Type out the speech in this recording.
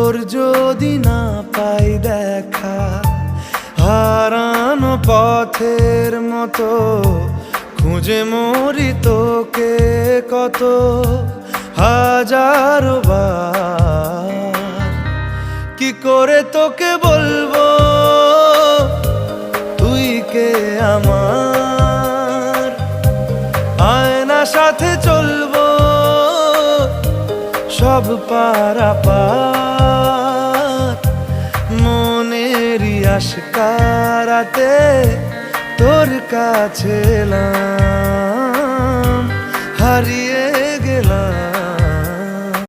তোর যদি না পাই দেখা, হারানো পথের মতো খুঁজে মরি তোকে কত হাজারো বার। কি করে তোকে বলবো তুই কে আমার, আয়না সাথে চলবো সব পারাপার। মনেরই আশকারাতে তোর কাছে এলাম, হারিয়ে গেলাম।